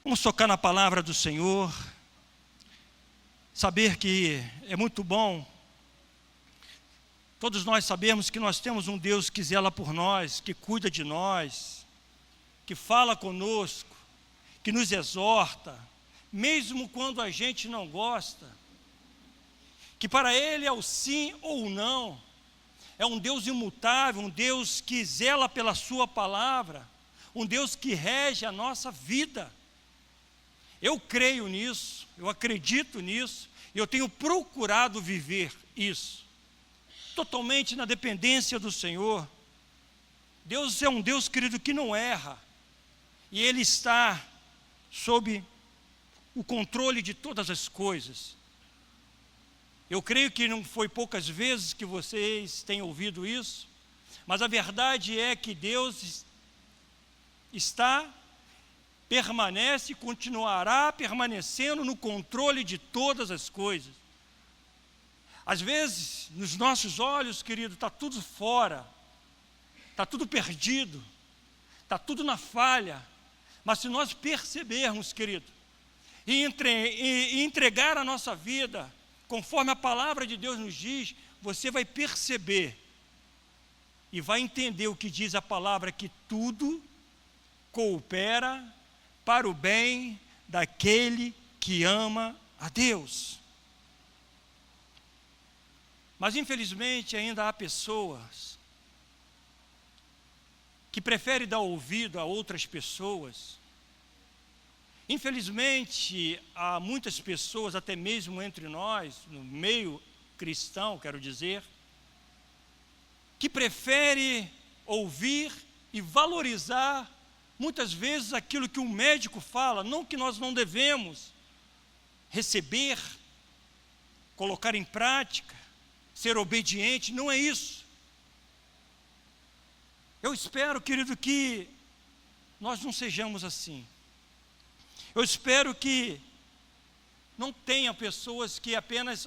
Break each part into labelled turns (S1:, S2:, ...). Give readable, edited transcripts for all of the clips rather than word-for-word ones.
S1: Vamos tocar na palavra do Senhor, saber que é muito bom. Todos nós sabemos que nós temos um Deus que zela por nós, que cuida de nós, que fala conosco, que nos exorta, mesmo quando a gente não gosta, que para Ele é o sim ou o não. É um Deus imutável, um Deus que zela pela sua palavra, um Deus que rege a nossa vida. Eu creio nisso, eu acredito nisso, e eu tenho procurado viver isso, totalmente na dependência do Senhor. Deus é um Deus, querido, que não erra, e Ele está sob o controle de todas as coisas. Eu creio que não foi poucas vezes que vocês têm ouvido isso, mas a verdade é que Deus permanece e continuará permanecendo no controle de todas as coisas. Às vezes, nos nossos olhos, querido, está tudo fora, está tudo perdido, está tudo na falha, mas se nós percebermos, querido, e entregar a nossa vida, conforme a palavra de Deus nos diz, você vai perceber e vai entender o que diz a palavra, que tudo coopera para o bem daquele que ama a Deus. Mas infelizmente ainda há pessoas que preferem dar ouvido a outras pessoas. Infelizmente há muitas pessoas, até mesmo entre nós, no meio cristão, quero dizer, que preferem ouvir e valorizar muitas vezes aquilo que um médico fala, não que nós não devemos receber, colocar em prática, ser obediente, não é isso. Eu espero, querido, que nós não sejamos assim. Eu espero que não tenha pessoas que apenas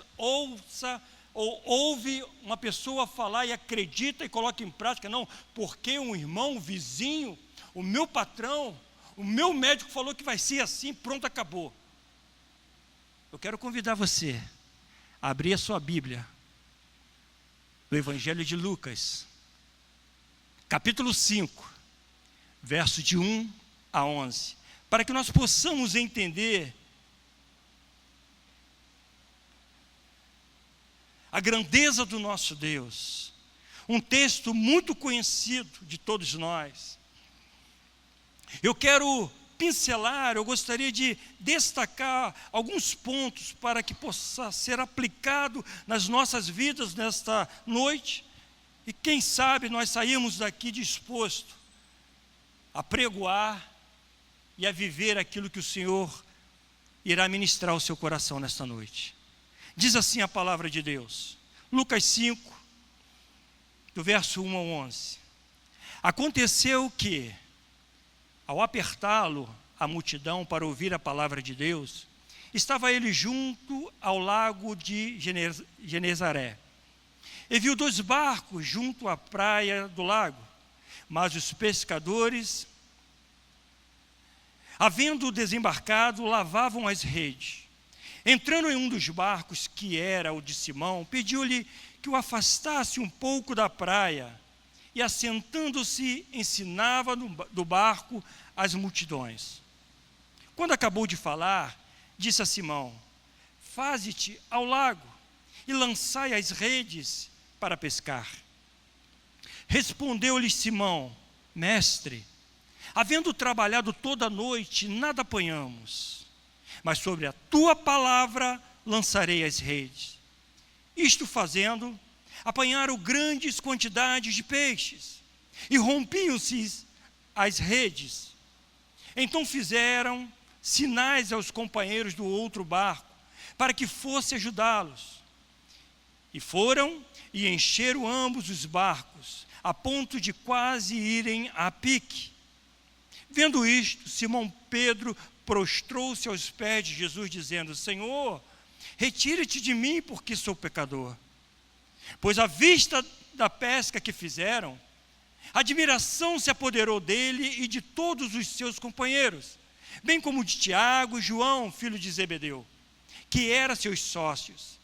S1: ouve uma pessoa falar e acredita e coloca em prática, não, porque um irmão, um vizinho, o meu patrão, o meu médico falou que vai ser assim, pronto, acabou. Eu quero convidar você a abrir a sua Bíblia, no Evangelho de Lucas, capítulo 5, verso de 1 a 11, para que nós possamos entender a grandeza do nosso Deus. Um texto muito conhecido de todos nós. Eu quero pincelar, eu gostaria de destacar alguns pontos para que possa ser aplicado nas nossas vidas nesta noite, e quem sabe nós saímos daqui disposto a pregoar e a viver aquilo que o Senhor irá ministrar ao seu coração nesta noite. Diz assim a palavra de Deus, Lucas 5, do verso 1 ao 11. Aconteceu que, ao apertá-lo a multidão para ouvir a palavra de Deus, estava ele junto ao lago de Genezaré. E viu 2 barcos junto à praia do lago, mas os pescadores, havendo desembarcado, lavavam as redes. Entrando em um dos barcos, que era o de Simão, pediu-lhe que o afastasse um pouco da praia, e assentando-se, ensinava do barco as multidões. Quando acabou de falar, disse a Simão: faze-te ao lago e lançai as redes para pescar. Respondeu-lhe Simão: mestre, havendo trabalhado toda a noite, nada apanhamos, mas sobre a tua palavra lançarei as redes. Isto fazendo, apanharam grandes quantidades de peixes, e rompiam-se as redes. Então fizeram sinais aos companheiros do outro barco, para que fosse ajudá-los. E foram e encheram ambos os barcos, a ponto de quase irem a pique. Vendo isto, Simão Pedro prostrou-se aos pés de Jesus, dizendo: Senhor, retira-te de mim, porque sou pecador. Pois à vista da pesca que fizeram, admiração se apoderou dele e de todos os seus companheiros. bem como de Tiago e João, filho de Zebedeu, que eram seus sócios.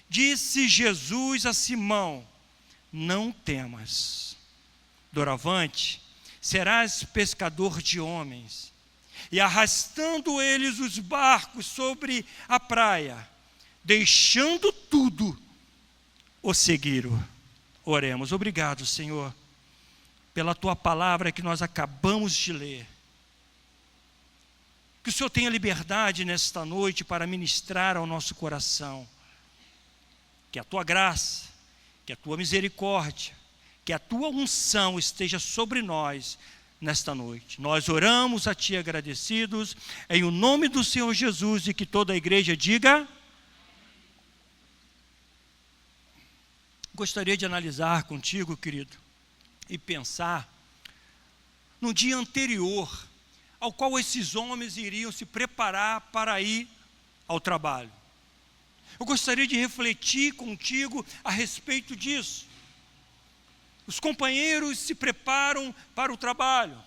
S1: Disse Jesus a Simão: não temas, doravante serás pescador de homens. E arrastando eles os barcos sobre a praia, deixando tudo, o seguiram. Oremos. Obrigado, Senhor, pela tua palavra que nós acabamos de ler. Que o Senhor tenha liberdade nesta noite para ministrar ao nosso coração. Que a tua graça, que a tua misericórdia, que a tua unção esteja sobre nós nesta noite. Nós oramos a ti agradecidos, em o nome do Senhor Jesus, e que toda a igreja diga. Gostaria de analisar contigo, querido, e pensar no dia anterior ao qual esses homens iriam se preparar para ir ao trabalho. Eu gostaria de refletir contigo a respeito disso. Os companheiros se preparam para o trabalho.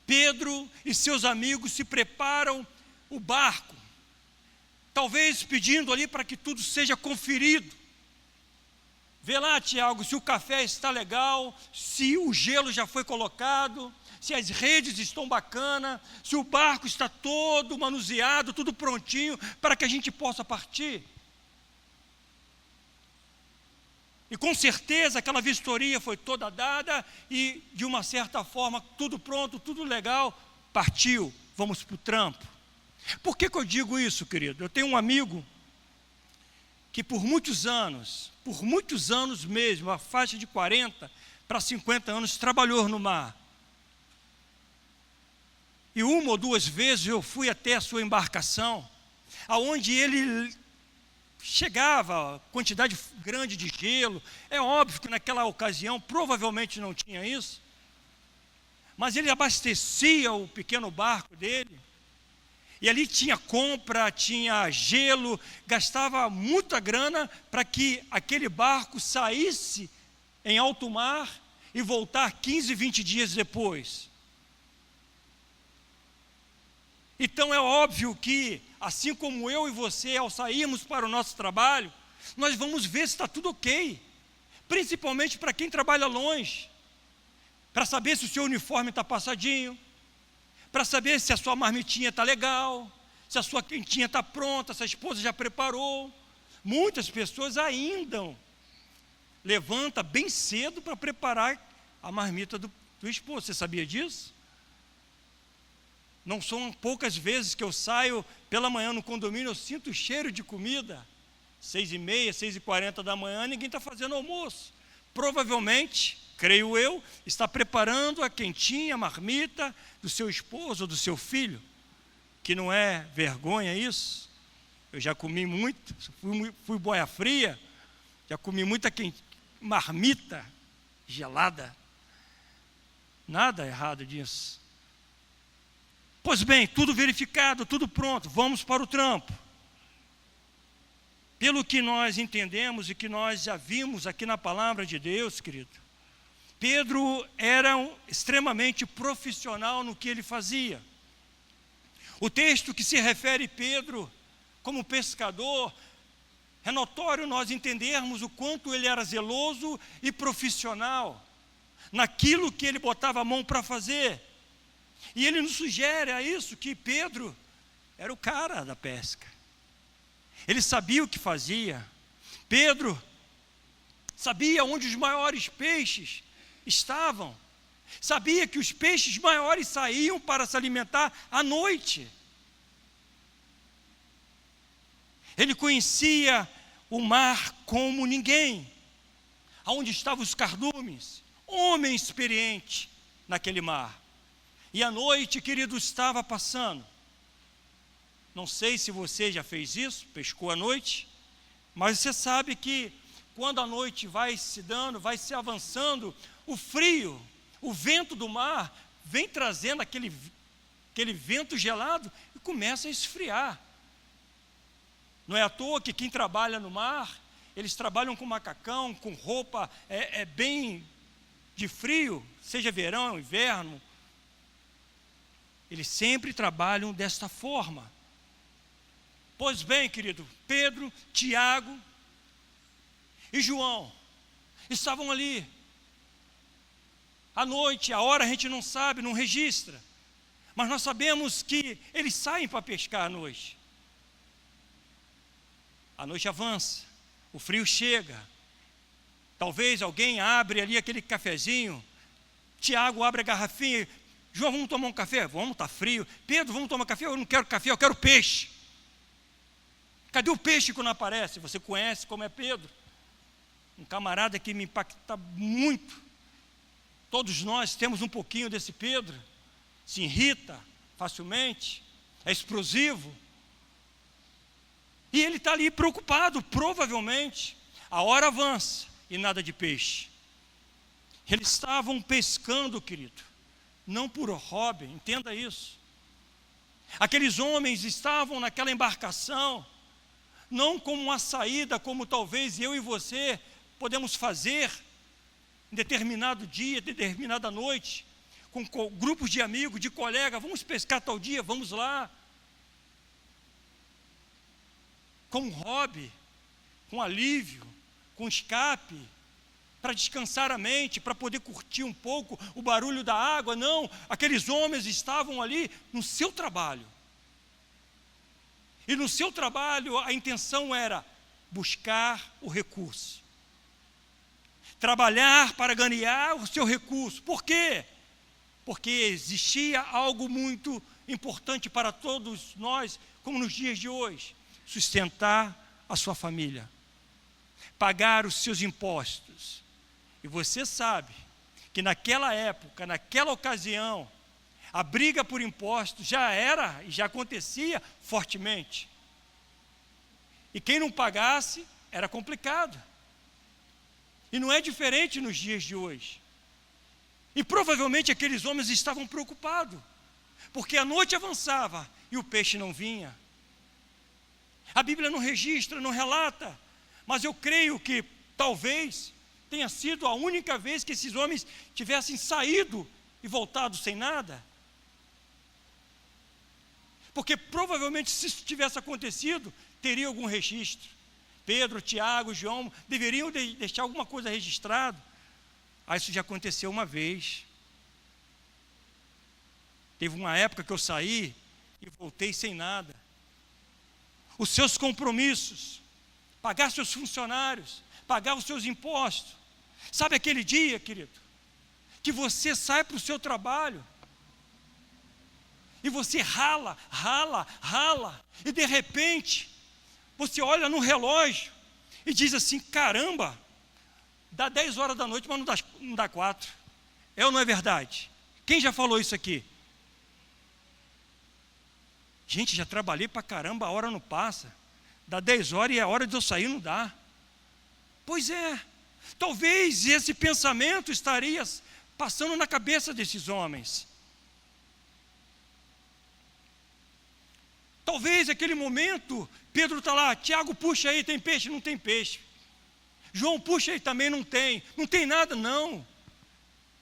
S1: Pedro e seus amigos se preparam o barco, talvez pedindo ali para que tudo seja conferido. Vê lá, Tiago, se o café está legal, se o gelo já foi colocado, se as redes estão bacanas, se o barco está todo manuseado, tudo prontinho para que a gente possa partir. E com certeza aquela vistoria foi toda dada e, de uma certa forma, tudo pronto, tudo legal, partiu, vamos para o trampo. Por que eu digo isso, querido? Eu tenho um amigo que por muitos anos mesmo, a faixa de 40 para 50 anos, trabalhou no mar. E uma ou duas vezes eu fui até a sua embarcação, aonde ele chegava quantidade grande de gelo. É óbvio que naquela ocasião provavelmente não tinha isso, mas ele abastecia o pequeno barco dele, e ali tinha compra, tinha gelo, gastava muita grana para que aquele barco saísse em alto mar e voltar 15, 20 dias depois. Então é óbvio que, assim como eu e você, ao sairmos para o nosso trabalho, nós vamos ver se está tudo ok, principalmente para quem trabalha longe, para saber se o seu uniforme está passadinho, para saber se a sua marmitinha está legal, se a sua quentinha está pronta, se a esposa já preparou. Muitas pessoas ainda levantam bem cedo para preparar a marmita do esposo. Você sabia disso? Não são poucas vezes que eu saio pela manhã no condomínio, eu sinto o cheiro de comida. 6h30, 6h40 da manhã, ninguém está fazendo almoço. Provavelmente, creio eu, está preparando a quentinha, a marmita do seu esposo ou do seu filho. Que não é vergonha isso. Eu já comi muito, fui boia fria, já comi muita marmita gelada. Nada errado disso. Pois bem, tudo verificado, tudo pronto, vamos para o trampo. Pelo que nós entendemos e que nós já vimos aqui na palavra de Deus, querido, Pedro era extremamente profissional no que ele fazia. O texto que se refere a Pedro como pescador, é notório nós entendermos o quanto ele era zeloso e profissional naquilo que ele botava a mão para fazer. E ele nos sugere a isso, que Pedro era o cara da pesca. Ele sabia o que fazia. Pedro sabia onde os maiores peixes estavam. Sabia que os peixes maiores saíam para se alimentar à noite. Ele conhecia o mar como ninguém. Aonde estavam os cardumes, homem experiente naquele mar. E a noite, querido, estava passando. Não sei se você já fez isso, pescou à noite, mas você sabe que quando a noite vai se dando, vai se avançando, o frio, o vento do mar vem trazendo aquele vento gelado e começa a esfriar. Não é à toa que quem trabalha no mar, eles trabalham com macacão, com roupa bem de frio, seja verão, inverno. Eles sempre trabalham desta forma. Pois bem, querido, Pedro, Tiago e João estavam ali. À noite, a hora a gente não sabe, não registra. Mas nós sabemos que eles saem para pescar à noite. A noite avança, o frio chega. Talvez alguém abre ali aquele cafezinho. Tiago abre a garrafinha. João, vamos tomar um café? Vamos, está frio. Pedro, vamos tomar café? Eu não quero café, eu quero peixe. Cadê o peixe quando aparece? Você conhece como é Pedro? Um camarada que me impacta muito. Todos nós temos um pouquinho desse Pedro. Se irrita facilmente, é explosivo. E ele está ali preocupado, provavelmente. A hora avança e nada de peixe. Eles estavam pescando, querido, não por hobby, entenda isso. Aqueles homens estavam naquela embarcação, não como uma saída, como talvez eu e você podemos fazer em determinado dia, determinada noite, com grupos de amigos, de colegas, vamos pescar tal dia, vamos lá. Com hobby, com alívio, com escape, para descansar a mente, para poder curtir um pouco o barulho da água. Não, aqueles homens estavam ali no seu trabalho. E no seu trabalho a intenção era buscar o recurso. Trabalhar para ganhar o seu recurso. Por quê? Porque existia algo muito importante para todos nós, como nos dias de hoje: sustentar a sua família, pagar os seus impostos. E você sabe que naquela época, naquela ocasião, a briga por impostos já era e já acontecia fortemente. E quem não pagasse era complicado. E não é diferente nos dias de hoje. E provavelmente aqueles homens estavam preocupados, porque a noite avançava e o peixe não vinha. A Bíblia não registra, não relata, mas eu creio que talvez tenha sido a única vez que esses homens tivessem saído e voltado sem nada. Porque provavelmente, se isso tivesse acontecido, teria algum registro. Pedro, Tiago, João deveriam deixar alguma coisa registrada. Isso já aconteceu uma vez. Teve uma época que eu saí e voltei sem nada. Os seus compromissos, pagar seus funcionários, pagar os seus impostos. Sabe aquele dia, querido, que você sai para o seu trabalho e você rala, e de repente você olha no relógio e diz assim: caramba, dá 10 horas da noite, mas não dá 4. É ou não é verdade? Quem já falou isso aqui? Gente, já trabalhei para caramba, a hora não passa. Dá 10 horas e a hora de eu sair não dá. Pois é, talvez esse pensamento estaria passando na cabeça desses homens. Talvez naquele momento, Pedro está lá: Tiago, puxa aí, tem peixe? Não tem peixe. João, puxa aí, também não tem. Não tem nada, não.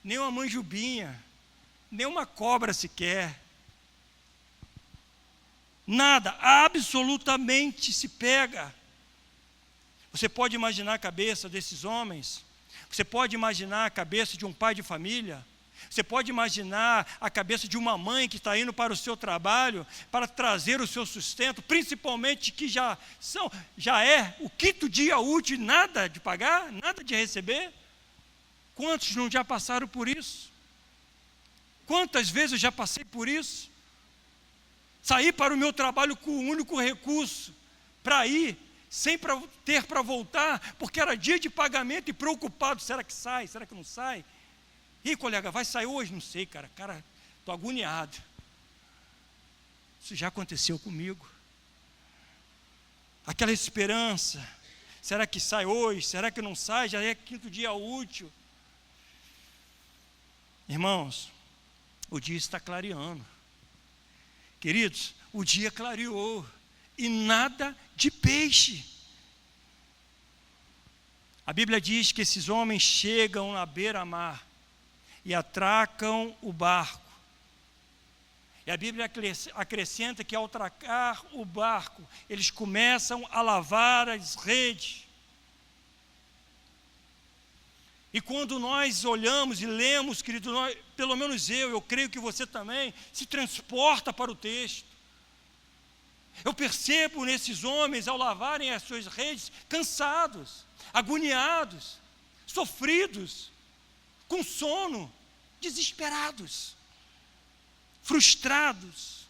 S1: Nem uma manjubinha, nem uma cobra sequer. Nada, absolutamente se pega. Você pode imaginar a cabeça desses homens? Você pode imaginar a cabeça de um pai de família? Você pode imaginar a cabeça de uma mãe que está indo para o seu trabalho para trazer o seu sustento, principalmente que já é o 5º dia útil, nada de pagar, nada de receber? Quantos não já passaram por isso? Quantas vezes eu já passei por isso? Saí para o meu trabalho com o único recurso para ir, sem ter para voltar, porque era dia de pagamento e preocupado: será que sai, será que não sai? E colega, vai sair hoje? Não sei, cara, estou agoniado. Isso já aconteceu comigo. Aquela esperança: será que sai hoje, será que não sai? Já é 5º dia útil. Irmãos, o dia está clareando. Queridos, o dia clareou e nada de peixe. A Bíblia diz que esses homens chegam à beira-mar e atracam o barco. E a Bíblia acrescenta que ao tracar o barco, eles começam a lavar as redes. E quando nós olhamos e lemos, querido, pelo menos eu creio que você também, se transporta para o texto. Eu percebo nesses homens, ao lavarem as suas redes, cansados, agoniados, sofridos, com sono, desesperados, frustrados,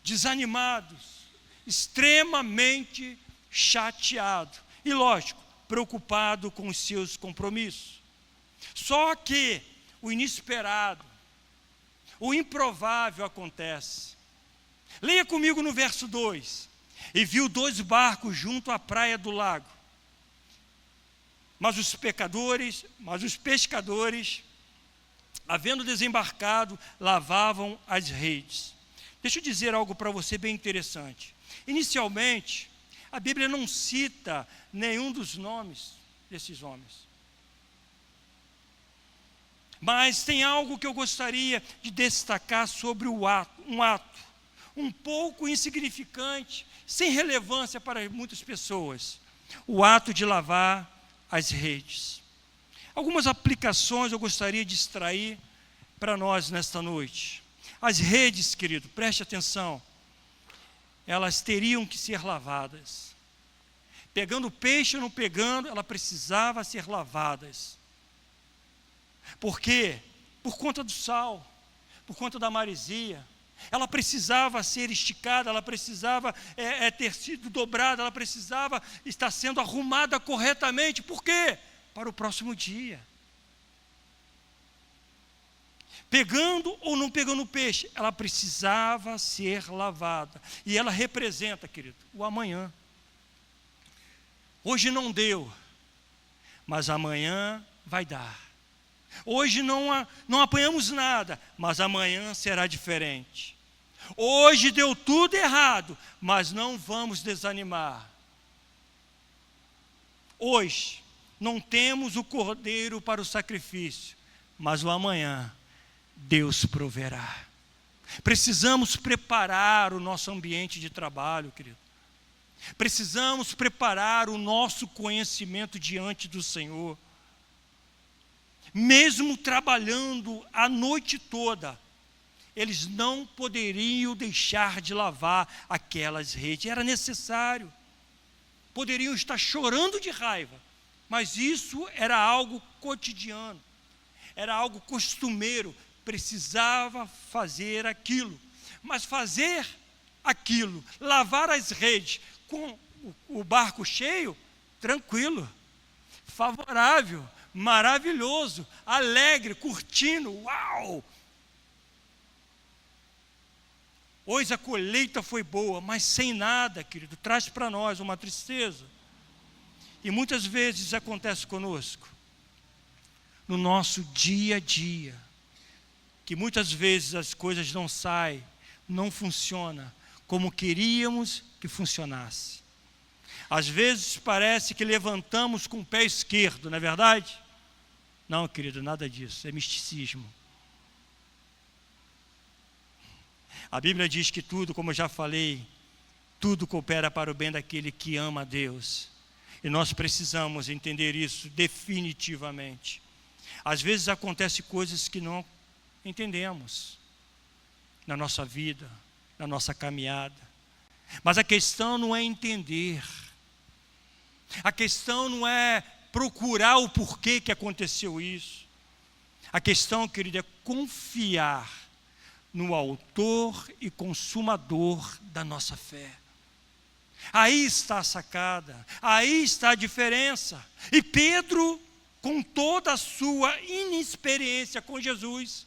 S1: desanimados, extremamente chateados e, lógico, preocupado com os seus compromissos. Só que o inesperado, o improvável acontece. Leia comigo no verso 2. E viu 2 barcos junto à praia do lago. Mas os pescadores, havendo desembarcado, lavavam as redes. Deixa eu dizer algo para você bem interessante. Inicialmente, a Bíblia não cita nenhum dos nomes desses homens. Mas tem algo que eu gostaria de destacar sobre um ato um pouco insignificante, sem relevância para muitas pessoas. O ato de lavar as redes. Algumas aplicações eu gostaria de extrair para nós nesta noite. As redes, querido, preste atenção, elas teriam que ser lavadas. Pegando peixe ou não pegando, ela precisava ser lavadas. Por quê? Por conta do sal, por conta da maresia. Ela precisava ser esticada, ela precisava ter sido dobrada, ela precisava estar sendo arrumada corretamente. Por quê? Para o próximo dia. Pegando ou não pegando peixe, ela precisava ser lavada. E ela representa, querido, o amanhã. Hoje não deu, mas amanhã vai dar. Hoje não apanhamos nada, mas amanhã será diferente. Hoje deu tudo errado, mas não vamos desanimar. Hoje não temos o cordeiro para o sacrifício, mas o amanhã Deus proverá. Precisamos preparar o nosso ambiente de trabalho, querido. Precisamos preparar o nosso conhecimento diante do Senhor. Mesmo trabalhando a noite toda, eles não poderiam deixar de lavar aquelas redes. Era necessário. Poderiam estar chorando de raiva, mas isso era algo cotidiano, era algo costumeiro. Precisava fazer aquilo. Mas fazer aquilo, lavar as redes com o barco cheio, tranquilo, favorável, maravilhoso, alegre, curtindo, uau! Hoje a colheita foi boa, mas sem nada, querido, traz para nós uma tristeza. E muitas vezes acontece conosco, no nosso dia a dia, que muitas vezes as coisas não saem, não funcionam como queríamos que funcionasse. Às vezes parece que levantamos com o pé esquerdo, não é verdade? Não, querido, nada disso, é misticismo. A Bíblia diz que tudo, como eu já falei, tudo coopera para o bem daquele que ama a Deus. E nós precisamos entender isso definitivamente. Às vezes acontecem coisas que não entendemos na nossa vida, na nossa caminhada. Mas a questão não é entender. A questão não é procurar o porquê que aconteceu isso. A questão, querido, é confiar no autor e consumador da nossa fé. Aí está a sacada, aí está a diferença. E Pedro, com toda a sua inexperiência com Jesus,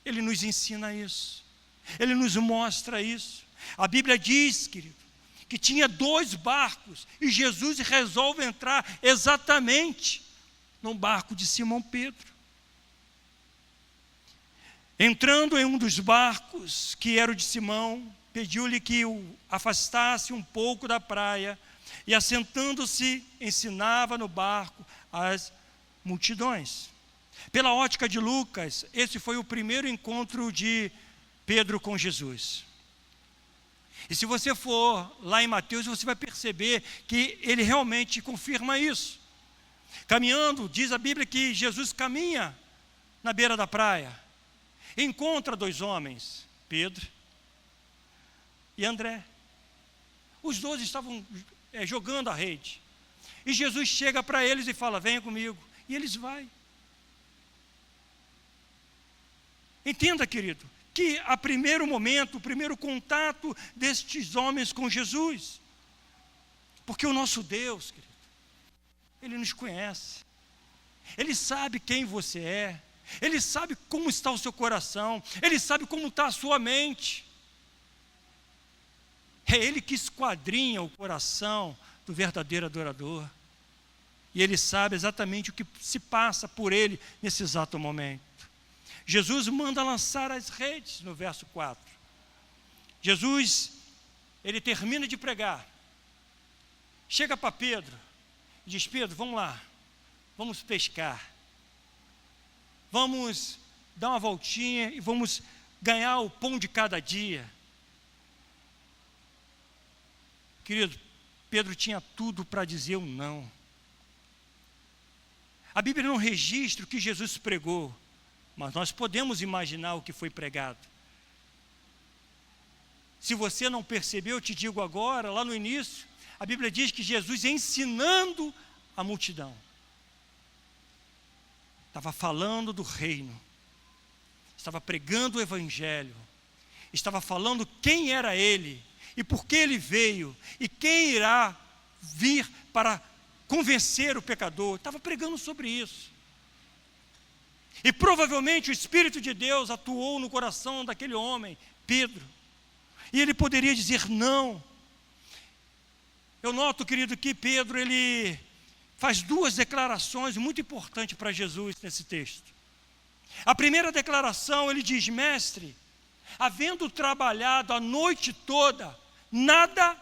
S1: ele nos ensina isso, ele nos mostra isso. A Bíblia diz, querido, que tinha 2 barcos, e Jesus resolve entrar exatamente no barco de Simão Pedro. Entrando em um dos barcos, que era o de Simão, pediu-lhe que o afastasse um pouco da praia, e assentando-se, ensinava no barco as multidões. Pela ótica de Lucas, esse foi o primeiro encontro de Pedro com Jesus. E se você for lá em Mateus, você vai perceber que ele realmente confirma isso. Caminhando, diz a Bíblia que Jesus caminha na beira da praia, encontra dois homens, Pedro e André. Os dois estavam jogando a rede. E Jesus chega para eles e fala: venha comigo. E eles vão. Entenda, querido, que a primeiro momento, o primeiro contato destes homens com Jesus, porque o nosso Deus, querido, Ele nos conhece, Ele sabe quem você é, Ele sabe como está o seu coração, Ele sabe como está a sua mente. É Ele que esquadrinha o coração do verdadeiro adorador. E Ele sabe exatamente o que se passa por ele nesse exato momento. Jesus manda lançar as redes no verso 4. Jesus, ele termina de pregar. Chega para Pedro e diz: Pedro, vamos lá, vamos pescar. Vamos dar uma voltinha e vamos ganhar o pão de cada dia. Querido, Pedro tinha tudo para dizer um não. A Bíblia não registra o que Jesus pregou, mas nós podemos imaginar o que foi pregado. Se você não percebeu, eu te digo agora, lá no início, a Bíblia diz que Jesus ensinando a multidão. Estava falando do reino, estava pregando o evangelho, estava falando quem era ele, e por que ele veio, e quem irá vir para convencer o pecador. Estava pregando sobre isso. E provavelmente o Espírito de Deus atuou no coração daquele homem, Pedro. E ele poderia dizer não. Eu noto, querido, que Pedro, ele faz duas declarações muito importantes para Jesus nesse texto. A primeira declaração, ele diz: mestre, havendo trabalhado a noite toda, nada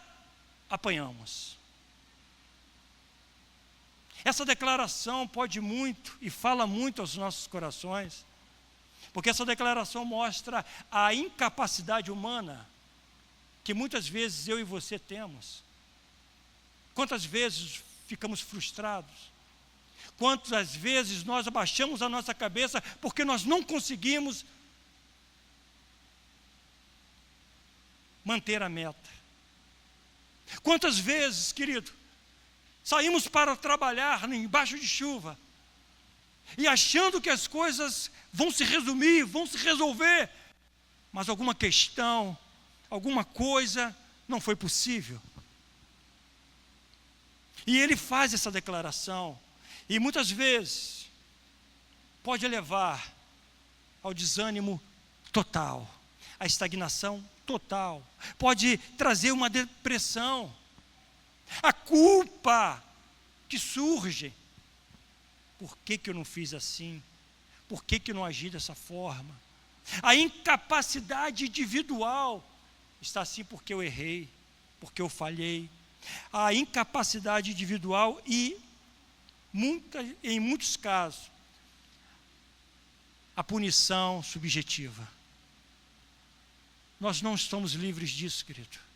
S1: apanhamos. Essa declaração pode muito e fala muito aos nossos corações, porque essa declaração mostra a incapacidade humana que muitas vezes eu e você temos. Quantas vezes ficamos frustrados? Quantas vezes nós abaixamos a nossa cabeça porque nós não conseguimos manter a meta? Quantas vezes, querido, saímos para trabalhar embaixo de chuva e achando que as coisas vão se resumir, vão se resolver, mas alguma questão, alguma coisa não foi possível. E ele faz essa declaração, e muitas vezes pode levar ao desânimo total, à estagnação total, pode trazer uma depressão, a culpa que surge. Por que eu não fiz assim? Por que eu não agi dessa forma? A incapacidade individual está assim porque eu errei, porque eu falhei. A incapacidade individual e, em muitos casos, a punição subjetiva. Nós não estamos livres disso, querido.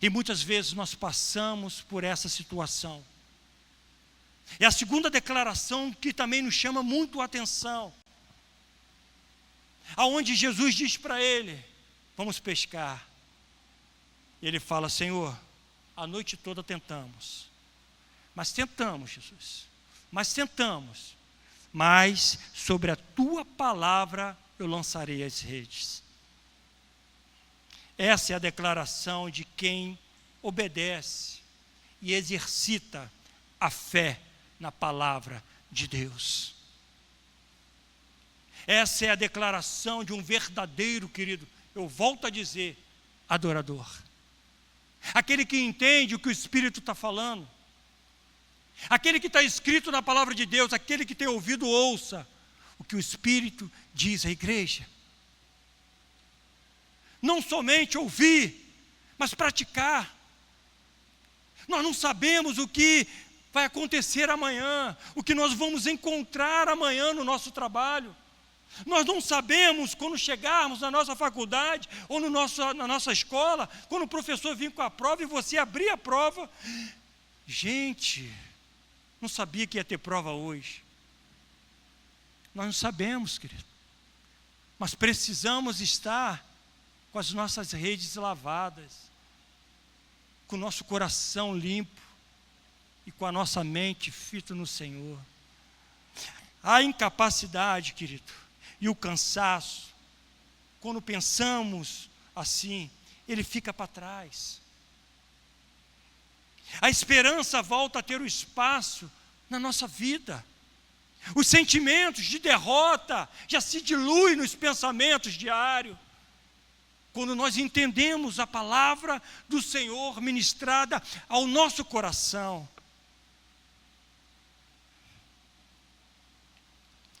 S1: E muitas vezes nós passamos por essa situação. É a segunda declaração que também nos chama muito a atenção. Aonde Jesus diz para ele: vamos pescar. E ele fala: Senhor, a noite toda tentamos. Mas tentamos, Jesus. Mas tentamos. Mas sobre a tua palavra eu lançarei as redes. Essa é a declaração de quem obedece e exercita a fé na palavra de Deus. Essa é a declaração de um verdadeiro, querido, eu volto a dizer, adorador. Aquele que entende o que o Espírito está falando. Aquele que está escrito na palavra de Deus, aquele que tem ouvido, ouça o que o Espírito diz à igreja. Não somente ouvir, mas praticar. Nós não sabemos o que vai acontecer amanhã, o que nós vamos encontrar amanhã no nosso trabalho. Nós não sabemos quando chegarmos na nossa faculdade ou na nossa escola, quando o professor vir com a prova e você abrir a prova. Gente, não sabia que ia ter prova hoje. Nós não sabemos, querido. Mas precisamos estar com as nossas redes lavadas, com o nosso coração limpo e com a nossa mente fita no Senhor. A incapacidade, querido, e o cansaço, quando pensamos assim, ele fica para trás. A esperança volta a ter o espaço na nossa vida. Os sentimentos de derrota já se diluem nos pensamentos diários. Quando nós entendemos a palavra do Senhor ministrada ao nosso coração.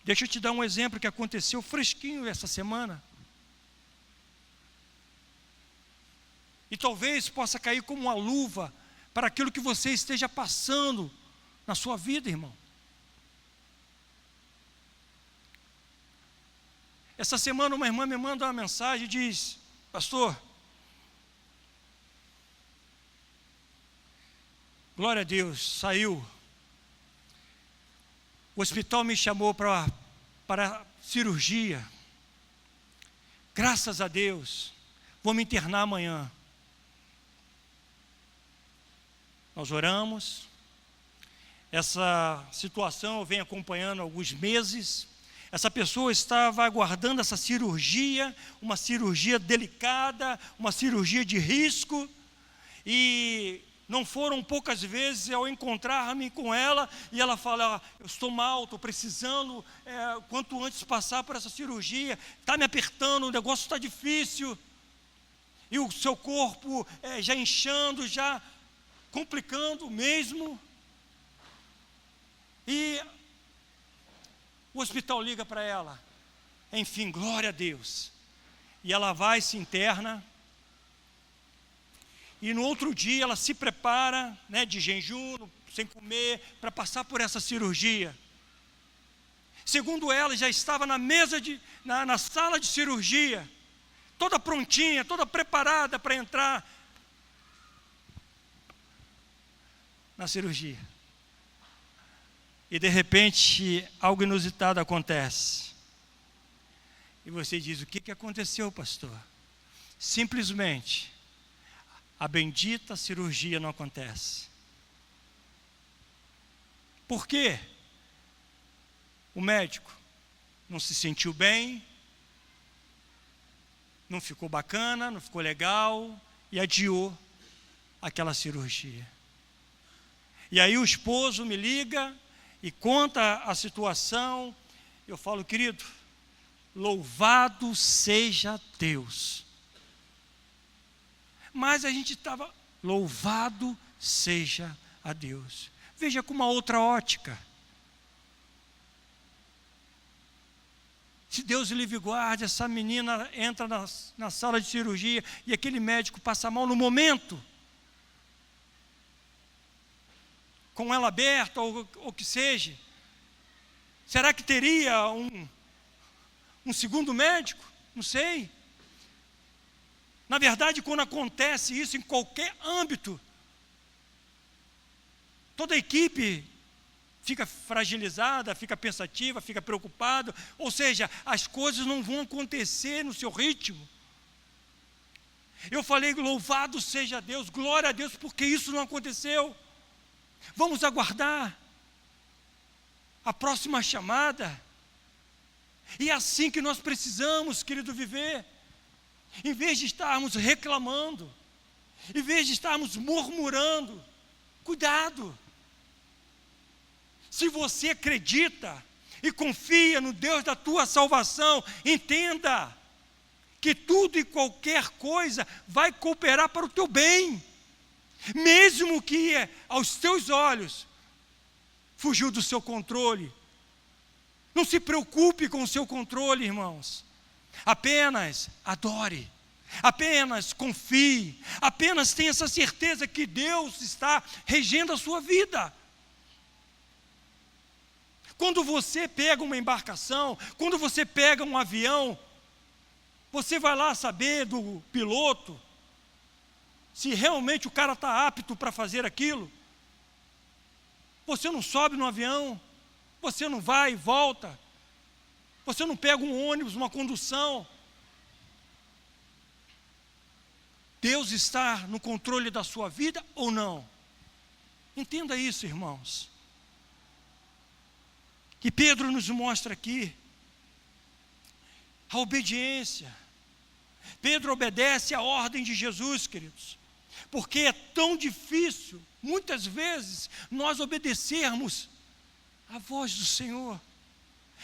S1: Deixa eu te dar um exemplo que aconteceu fresquinho essa semana. E talvez possa cair como uma luva para aquilo que você esteja passando na sua vida, irmão. Essa semana uma irmã me manda uma mensagem e diz: pastor, glória a Deus, saiu. O hospital me chamou para cirurgia. Graças a Deus, vou me internar amanhã. Nós oramos. Essa situação eu venho acompanhando há alguns meses. Essa pessoa estava aguardando essa cirurgia, uma cirurgia delicada, uma cirurgia de risco, e não foram poucas vezes eu encontrar-me com ela, e ela fala: eu estou mal, estou precisando, quanto antes passar por essa cirurgia, está me apertando, o negócio está difícil, e o seu corpo já inchando, já complicando mesmo, e o hospital liga para ela, enfim, glória a Deus, e ela vai, se interna, e no outro dia ela se prepara, de jejum, sem comer, para passar por essa cirurgia. Segundo ela, já estava na sala de cirurgia, toda prontinha, toda preparada para entrar na cirurgia. E de repente, algo inusitado acontece. E você diz: o que aconteceu, pastor? Simplesmente, a bendita cirurgia não acontece. Por quê? O médico não se sentiu bem, não ficou bacana, não ficou legal, e adiou aquela cirurgia. E aí o esposo me liga e conta a situação. Eu falo: querido, louvado seja Deus. Mas a gente estava, louvado seja a Deus. Veja com uma outra ótica. Se Deus livre e guarde, essa menina entra na sala de cirurgia e aquele médico passa mal no momento, com ela aberta ou o que seja. Será que teria um segundo médico? Não sei. Na verdade, quando acontece isso em qualquer âmbito, toda a equipe fica fragilizada, fica pensativa, fica preocupada, ou seja, as coisas não vão acontecer no seu ritmo. Eu falei: louvado seja Deus, glória a Deus, porque isso não aconteceu. Vamos aguardar a próxima chamada. E é assim que nós precisamos, querido, viver. Em vez de estarmos reclamando, em vez de estarmos murmurando, cuidado. Se você acredita e confia no Deus da tua salvação, entenda que tudo e qualquer coisa vai cooperar para o teu bem, mesmo que aos teus olhos fugiu do seu controle. Não se preocupe com o seu controle, irmãos. Apenas adore, apenas confie, apenas tenha essa certeza que Deus está regendo a sua vida. Quando você pega uma embarcação, quando você pega um avião, você vai lá saber do piloto se realmente o cara está apto para fazer aquilo. Você não sobe no avião, você não vai e volta, você não pega um ônibus, uma condução. Deus está no controle da sua vida ou não? Entenda isso, irmãos. Que Pedro nos mostra aqui a obediência. Pedro obedece à ordem de Jesus, queridos, porque é tão difícil, muitas vezes, nós obedecermos à voz do Senhor.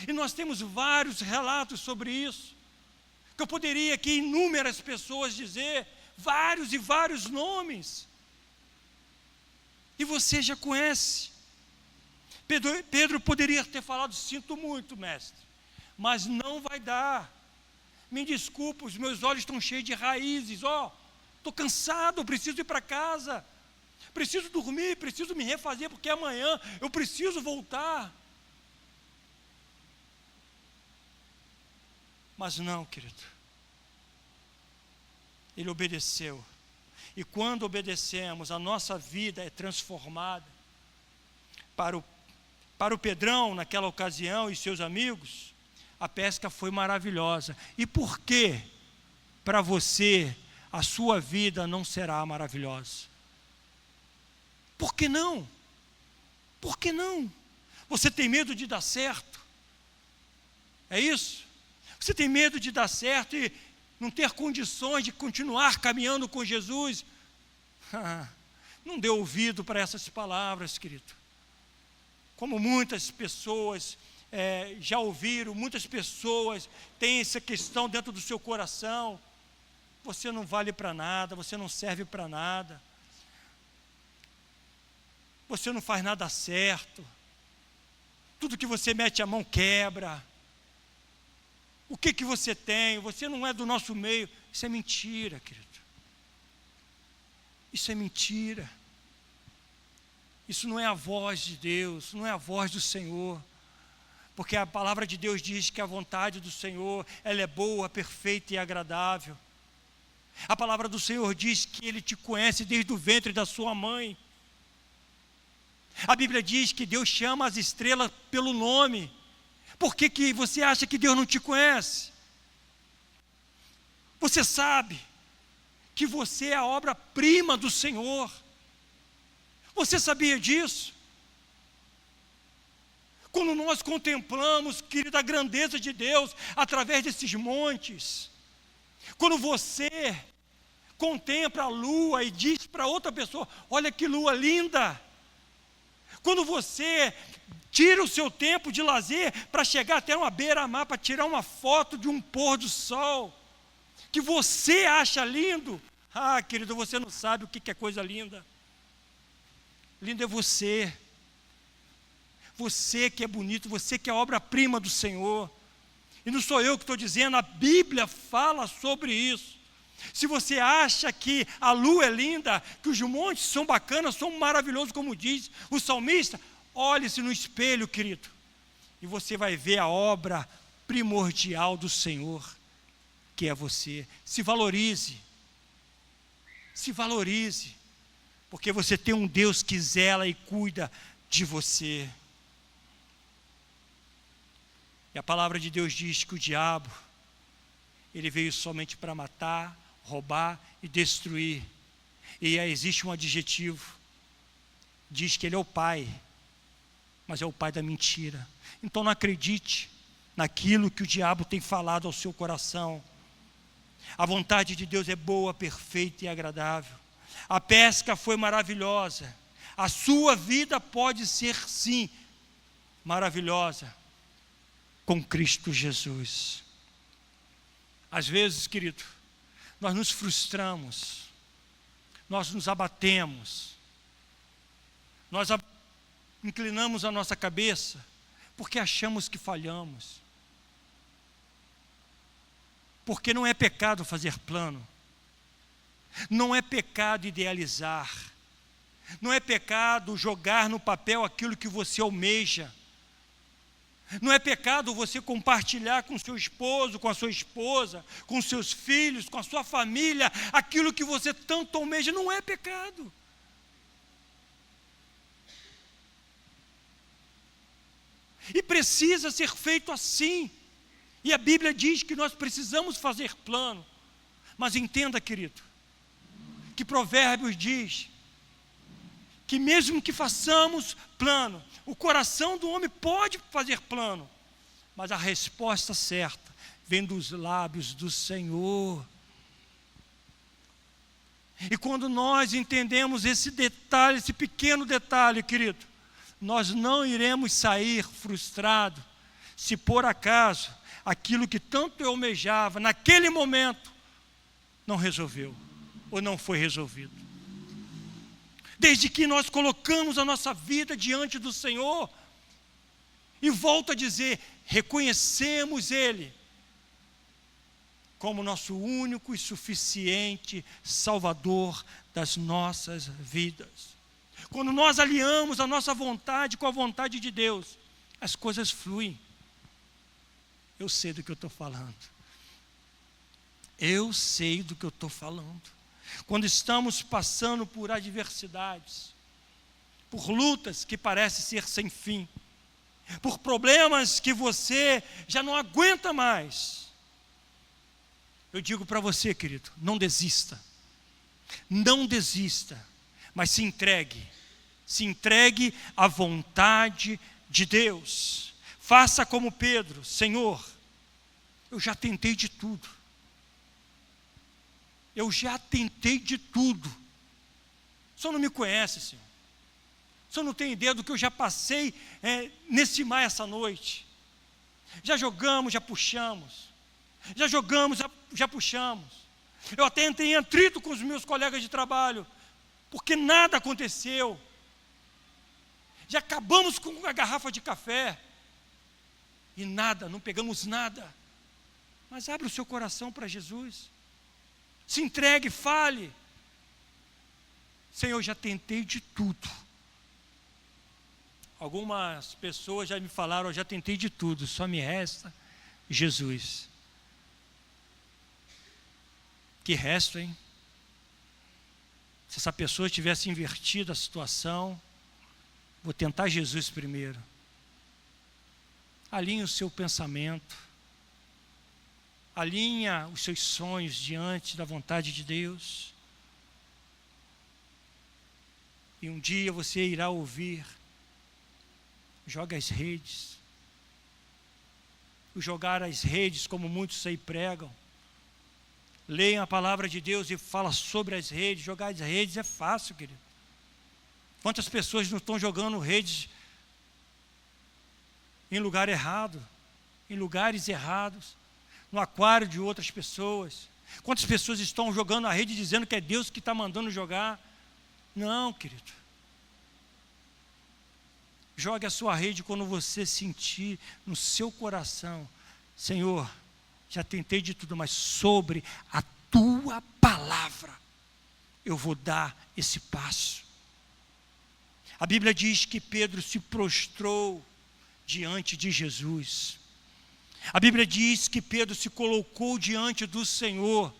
S1: E nós temos vários relatos sobre isso, que eu poderia aqui inúmeras pessoas dizer, vários e vários nomes, e você já conhece. Pedro poderia ter falado: sinto muito, mestre, mas não vai dar, me desculpa, os meus olhos estão cheios de raízes, estou cansado, eu preciso ir para casa, preciso dormir, preciso me refazer, porque amanhã eu preciso voltar. Mas não, querido, ele obedeceu, e quando obedecemos, a nossa vida é transformada. Para o Pedrão, naquela ocasião, e seus amigos, a pesca foi maravilhosa. E por que, para você, a sua vida não será maravilhosa? Por que não? Por que não? Você tem medo de dar certo? É isso? Você tem medo de dar certo e não ter condições de continuar caminhando com Jesus? Não dê ouvido para essas palavras, querido. Como muitas pessoas já ouviram, muitas pessoas têm essa questão dentro do seu coração: você não vale para nada, você não serve para nada, você não faz nada certo, tudo que você mete a mão quebra, o que você tem, você não é do nosso meio. Isso é mentira, querido, isso é mentira. Isso não é a voz de Deus, não é a voz do Senhor, porque a palavra de Deus diz que a vontade do Senhor, ela é boa, perfeita e agradável. A palavra do Senhor diz que Ele te conhece desde o ventre da sua mãe. A Bíblia diz que Deus chama as estrelas pelo nome. Por que você acha que Deus não te conhece? Você sabe que você é a obra-prima do Senhor. Você sabia disso? Quando nós contemplamos, querida, a grandeza de Deus através desses montes, quando você contempla a lua e diz para outra pessoa: olha que lua linda, quando você tira o seu tempo de lazer para chegar até uma beira-mar para tirar uma foto de um pôr do sol, que você acha lindo, querido, você não sabe o que é coisa linda. Lindo é você, você que é bonito, você que é a obra-prima do Senhor. E não sou eu que estou dizendo, a Bíblia fala sobre isso. Se você acha que a lua é linda, que os montes são bacanas, são maravilhosos, como diz o salmista, olhe-se no espelho, querido, e você vai ver a obra primordial do Senhor, que é você. Se valorize, porque você tem um Deus que zela e cuida de você. E a palavra de Deus diz que o diabo, ele veio somente para matar, roubar e destruir. E aí existe um adjetivo, diz que ele é o pai, mas é o pai da mentira. Então não acredite naquilo que o diabo tem falado ao seu coração. A vontade de Deus é boa, perfeita e agradável. A pesca foi maravilhosa. A sua vida pode ser, sim, maravilhosa com Cristo Jesus. Às vezes, querido, nós nos frustramos, nós nos abatemos, nós inclinamos a nossa cabeça porque achamos que falhamos. Porque não é pecado fazer plano, não é pecado idealizar, não é pecado jogar no papel aquilo que você almeja. Não é pecado você compartilhar com seu esposo, com a sua esposa, com seus filhos, com a sua família, aquilo que você tanto almeja. Não é pecado. E precisa ser feito assim. E a Bíblia diz que nós precisamos fazer plano. Mas entenda, querido, que Provérbios diz que mesmo que façamos plano, o coração do homem pode fazer plano, mas a resposta certa vem dos lábios do Senhor. E quando nós entendemos esse detalhe, esse pequeno detalhe, querido, nós não iremos sair frustrados se por acaso aquilo que tanto eu almejava naquele momento não resolveu ou não foi resolvido. Desde que nós colocamos a nossa vida diante do Senhor, e volto a dizer, reconhecemos Ele como nosso único e suficiente Salvador das nossas vidas. Quando nós alinhamos a nossa vontade com a vontade de Deus, as coisas fluem. Eu sei do que eu estou falando. Eu sei do que eu estou falando. Quando estamos passando por adversidades, por lutas que parecem ser sem fim, por problemas que você já não aguenta mais, eu digo para você, querido, não desista. Não desista, mas se entregue à vontade de Deus. Faça como Pedro: Senhor, eu já tentei de tudo. Eu já tentei de tudo. O Senhor não me conhece, Senhor. O Senhor não tem ideia do que eu já passei nesse mar essa noite. Já jogamos, já puxamos. Já jogamos, já puxamos. Eu até entrei em atrito com os meus colegas de trabalho, porque nada aconteceu. Já acabamos com a garrafa de café. E nada, não pegamos nada. Mas abre o seu coração para Jesus. Se entregue, fale. Senhor, já tentei de tudo. Algumas pessoas já me falaram, eu já tentei de tudo, só me resta Jesus. Que resto, hein? Se essa pessoa tivesse invertido a situação, vou tentar Jesus primeiro. Alinhe o seu pensamento. Alinha os seus sonhos diante da vontade de Deus. E um dia você irá ouvir: joga as redes. O jogar as redes, como muitos aí pregam. Leiam a palavra de Deus e fala sobre as redes. Jogar as redes é fácil, querido. Quantas pessoas não estão jogando redes em lugar errado, em lugares errados, no aquário de outras pessoas? Quantas pessoas estão jogando a rede dizendo que é Deus que está mandando jogar? Não, querido. Jogue a sua rede quando você sentir no seu coração: Senhor, já tentei de tudo, mas sobre a tua palavra eu vou dar esse passo. A Bíblia diz que Pedro se prostrou diante de Jesus. A Bíblia diz que Pedro se colocou diante do Senhor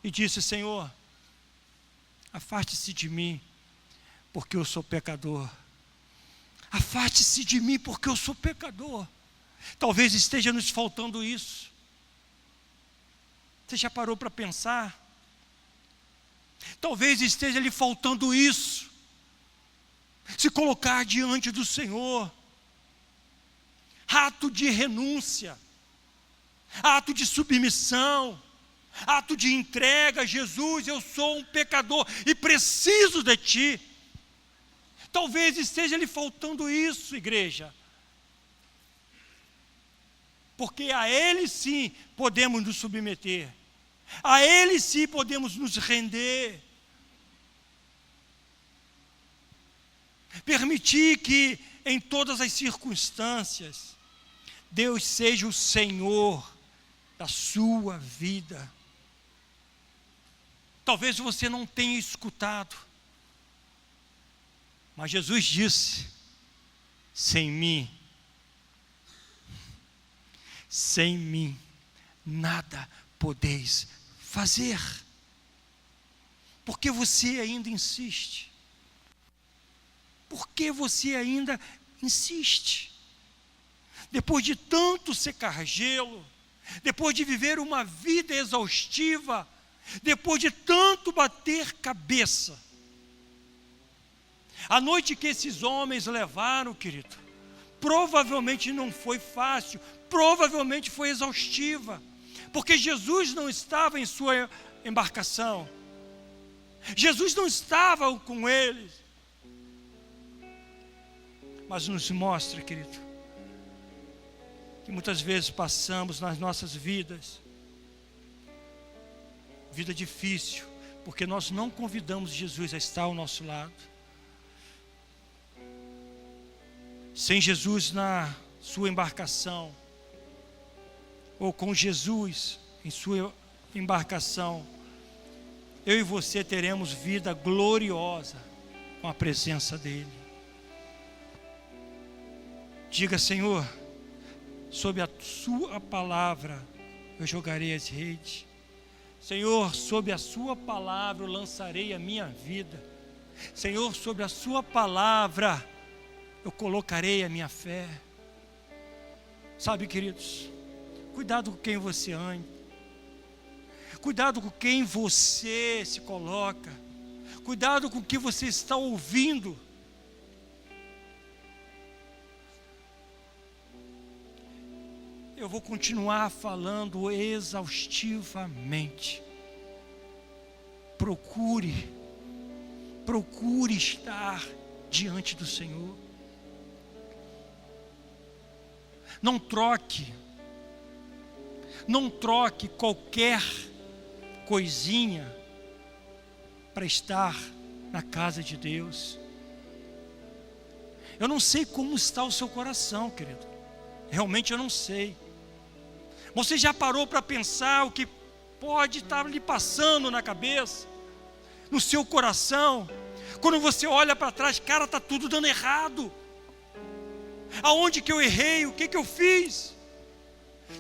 S1: e disse: Senhor, afaste-se de mim, porque eu sou pecador. Afaste-se de mim, porque eu sou pecador. Talvez esteja nos faltando isso. Você já parou para pensar? Talvez esteja lhe faltando isso. Se colocar diante do Senhor. Ato de renúncia, ato de submissão, ato de entrega. Jesus, eu sou um pecador e preciso de Ti. Talvez esteja lhe faltando isso, igreja. Porque a Ele sim podemos nos submeter, a Ele sim podemos nos render. Permitir que em todas as circunstâncias Deus seja o Senhor da sua vida. Talvez você não tenha escutado, Mas Jesus disse: sem mim, nada podeis fazer. Por que você ainda insiste? Por que você ainda insiste? Depois de tanto secar gelo, depois de viver uma vida exaustiva, depois de tanto bater cabeça, a noite que esses homens levaram, querido, provavelmente não foi fácil, provavelmente foi exaustiva, porque Jesus não estava em sua embarcação, Jesus não estava com eles, mas nos mostra, querido, que muitas vezes passamos nas nossas vidas, vida difícil, porque nós não convidamos Jesus a estar ao nosso lado. Sem Jesus na sua embarcação, ou com Jesus em sua embarcação, eu e você teremos vida gloriosa com a presença dEle. Diga: Senhor, sob a sua palavra eu jogarei as redes. Senhor, sob a sua palavra eu lançarei a minha vida. Senhor, sob a sua palavra eu colocarei a minha fé. Sabe, queridos, cuidado com quem você anda, cuidado com quem você se coloca, cuidado com o que você está ouvindo. Eu vou continuar falando exaustivamente. Procure estar diante do Senhor. Não troque qualquer coisinha para estar na casa de Deus. Eu não sei como está o seu coração, querido. Realmente eu não sei. Você já parou para pensar o que pode estar lhe passando na cabeça, no seu coração? Quando você olha para trás, cara, está tudo dando errado. Aonde que eu errei? O que que eu fiz?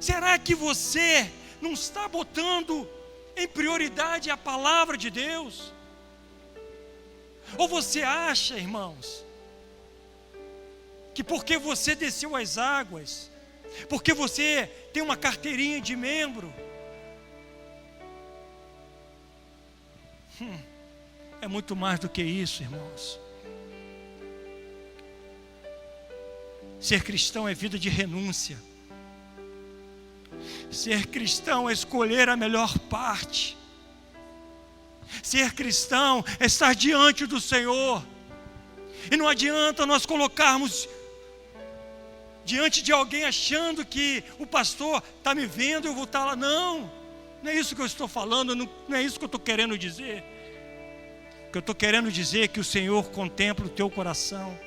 S1: Será que você não está botando em prioridade a palavra de Deus? Ou você acha, irmãos, que porque você desceu as águas, porque você tem uma carteirinha de membro, é muito mais do que isso, irmãos. Ser cristão é vida de renúncia. Ser cristão é escolher a melhor parte. Ser cristão é estar diante do Senhor. E não adianta nós colocarmos diante de alguém achando que o pastor está me vendo, eu vou estar lá. Não é isso que eu estou falando, não é isso que eu estou querendo dizer. O que eu estou querendo dizer é que o Senhor contempla o teu coração.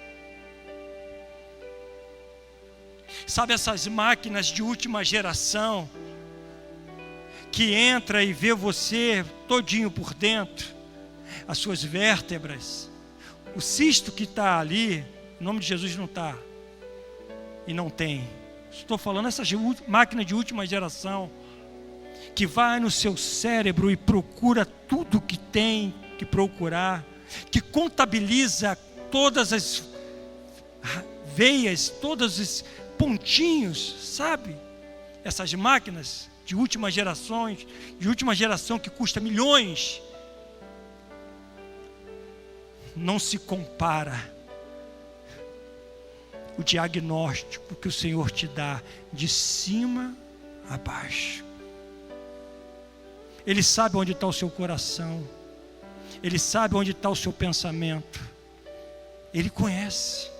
S1: Sabe essas máquinas de última geração, que entra e vê você todinho por dentro, as suas vértebras, o cisto que está ali, em nome de Jesus não está, e não tem. Estou falando essas máquinas de última geração, que vai no seu cérebro e procura tudo que tem que procurar, que contabiliza todas as veias, todos os pontinhos, sabe? Essas máquinas de última geração que custa milhões, não se compara o diagnóstico que o Senhor te dá de cima a baixo. Ele sabe onde está o seu coração, Ele sabe onde está o seu pensamento, Ele conhece.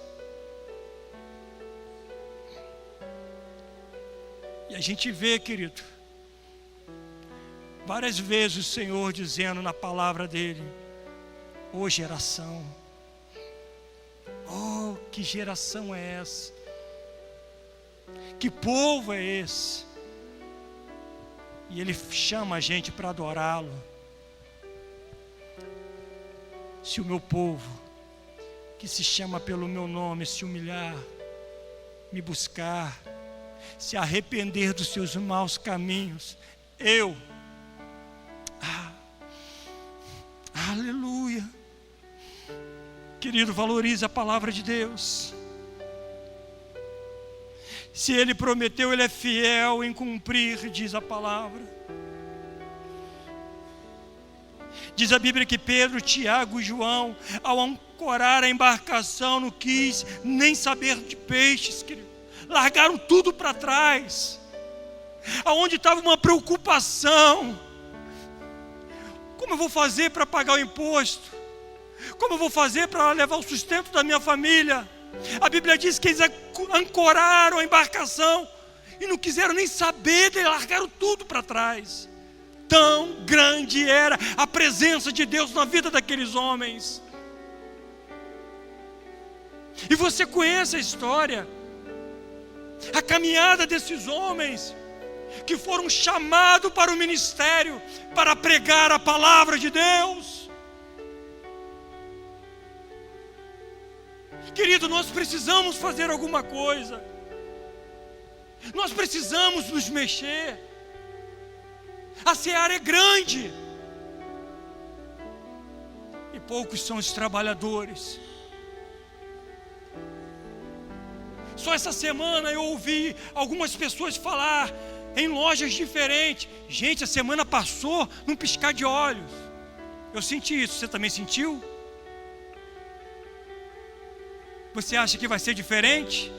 S1: E a gente vê, querido, várias vezes o Senhor dizendo na palavra dEle: ô geração, oh, que geração é essa? Que povo é esse? E Ele chama a gente para adorá-lo. Se o meu povo, que se chama pelo meu nome, se humilhar, me buscar, se arrepender dos seus maus caminhos, aleluia. Querido, valorize a palavra de Deus. Se Ele prometeu, Ele é fiel em cumprir, diz a palavra. Diz a Bíblia que Pedro, Tiago e João, ao ancorar a embarcação, não quis nem saber de peixes, querido. Largaram tudo para trás. Aonde estava uma preocupação. Como eu vou fazer para pagar o imposto? Como eu vou fazer para levar o sustento da minha família? A Bíblia diz que eles ancoraram a embarcação e não quiseram nem saber, largaram tudo para trás. Tão grande era a presença de Deus na vida daqueles homens. E você conhece a história, a caminhada desses homens que foram chamados para o ministério, para pregar a palavra de Deus. Querido, nós precisamos fazer alguma coisa. Nós precisamos nos mexer. A seara é grande. E poucos são os trabalhadores. Só essa semana eu ouvi algumas pessoas falar em lojas diferentes. Gente, a semana passou num piscar de olhos. Eu senti isso, você também sentiu? Você acha que vai ser diferente?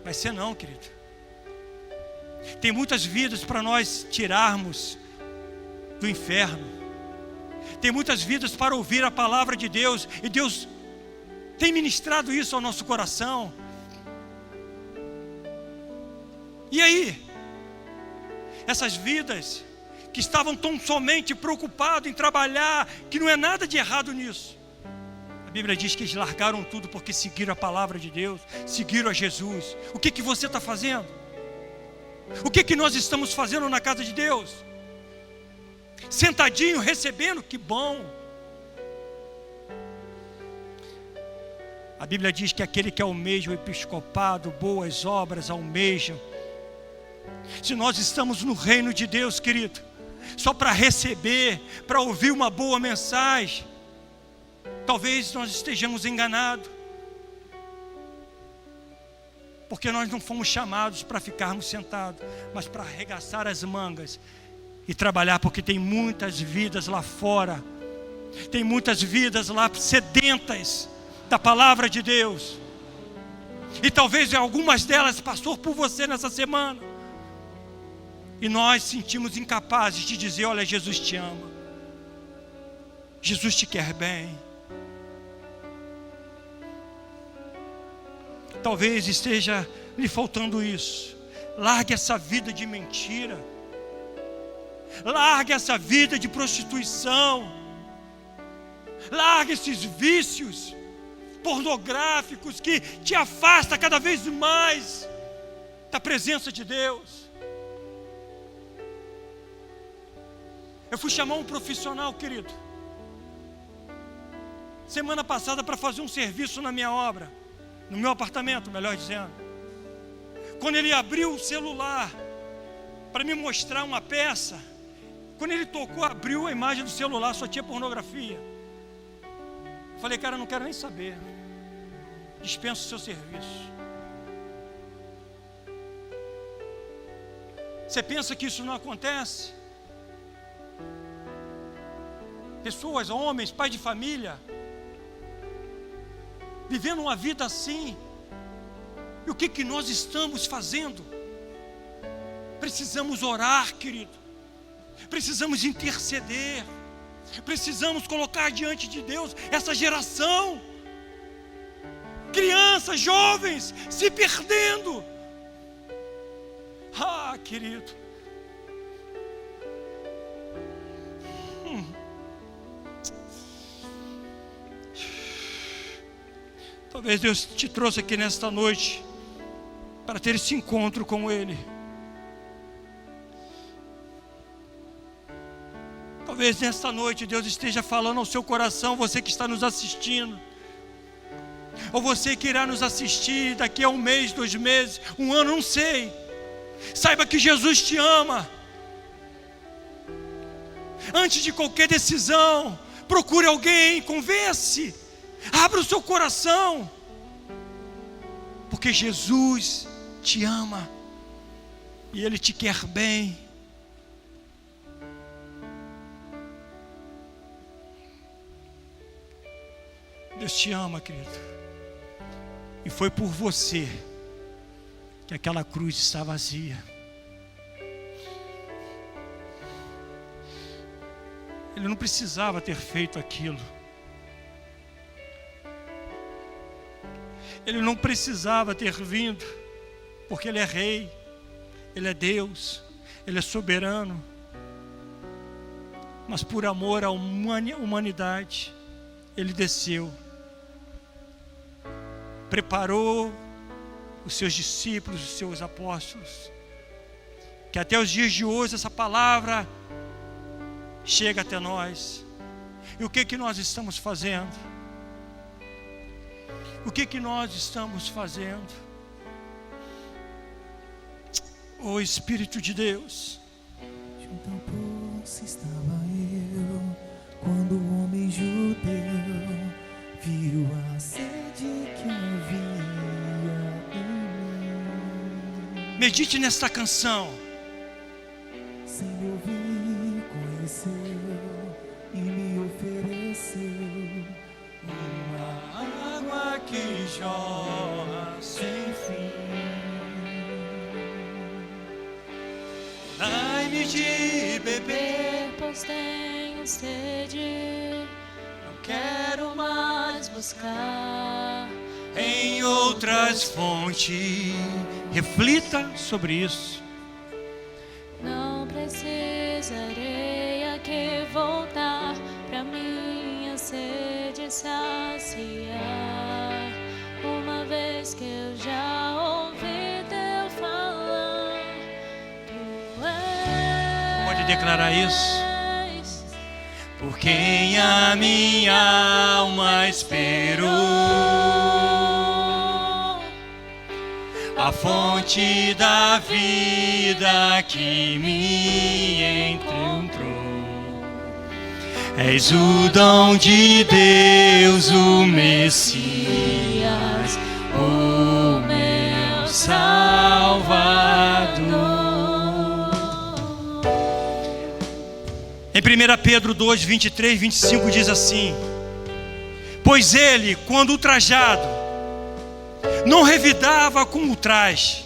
S1: Vai ser não, querido. Tem muitas vidas para nós tirarmos do inferno. Tem muitas vidas para ouvir a palavra de Deus. E Deus tem ministrado isso ao nosso coração. E aí? Essas vidas que estavam tão somente preocupadas em trabalhar, que não é nada de errado nisso. A Bíblia diz que eles largaram tudo porque seguiram a palavra de Deus, seguiram a Jesus. O que você está fazendo? O que nós estamos fazendo na casa de Deus? Sentadinho, recebendo, que bom. A Bíblia diz que aquele que almeja o episcopado, boas obras almejam. Se nós estamos no reino de Deus, querido, só para receber, para ouvir uma boa mensagem, talvez nós estejamos enganados, porque nós não fomos chamados para ficarmos sentados, mas para arregaçar as mangas e trabalhar, porque tem muitas vidas lá fora, tem muitas vidas lá sedentas da palavra de Deus, e talvez algumas delas passou por você nessa semana, e nós sentimos incapazes de dizer: olha, Jesus te ama, Jesus te quer bem. Talvez esteja lhe faltando isso. Largue essa vida de mentira. Largue essa vida de prostituição. Largue esses vícios pornográficos que te afastam cada vez mais da presença de Deus. Eu fui chamar um profissional, querido, semana passada, para fazer um serviço na minha obra, no meu apartamento, melhor dizendo. Quando ele abriu o celular para me mostrar uma peça, quando ele tocou, abriu a imagem do celular, só tinha pornografia. Falei: cara, não quero nem saber, dispenso o seu serviço. Você pensa que isso não acontece? Pessoas, homens, pais de família, vivendo uma vida assim. E o que nós estamos fazendo? Precisamos orar, querido. Precisamos interceder. Precisamos colocar diante de Deus essa geração. Crianças, jovens, se perdendo. Ah, querido. Talvez Deus te trouxe aqui nesta noite para ter esse encontro com Ele. Talvez nesta noite Deus esteja falando ao seu coração, você que está nos assistindo. ou você que irá nos assistir daqui a 1 mês, 2 meses, 1 ano, não sei. Saiba que Jesus te ama. Antes de qualquer decisão, procure alguém, converse, abra o seu coração, porque Jesus te ama e Ele te quer bem. Deus te ama, querido, e foi por você que aquela cruz está vazia. Ele não precisava ter feito aquilo. Ele não precisava ter vindo, porque Ele é rei, Ele é Deus, Ele é soberano. Mas por amor à humanidade, Ele desceu, preparou os seus discípulos, os seus apóstolos, que até os dias de hoje essa palavra chega até nós. E o que nós estamos fazendo? O que nós estamos fazendo? Ó Espírito de Deus.
S2: Junto ao poço estava eu, quando o homem judeu viu a sede que havia em mim.
S1: Medite nesta canção.
S2: Sem me ouvir, conheceu e me ofereceu uma água que jorra sem fim. Dai-me de beber,
S3: Pois tenho sede, não quero mais buscar
S1: Em outras fontes. Reflita sobre isso.
S3: Não precisarei aqui voltar pra minha sede saciar, uma vez que eu já ouvi teu falar. Tu és,
S1: Pode declarar isso.
S2: por quem a minha alma esperou, a fonte da vida que me encontrou. És o dom de Deus, o Messias, o meu Salvador.
S1: Em 1 Pedro 2, 23, 25 diz assim: pois ele, quando ultrajado, não revidava com ultraje,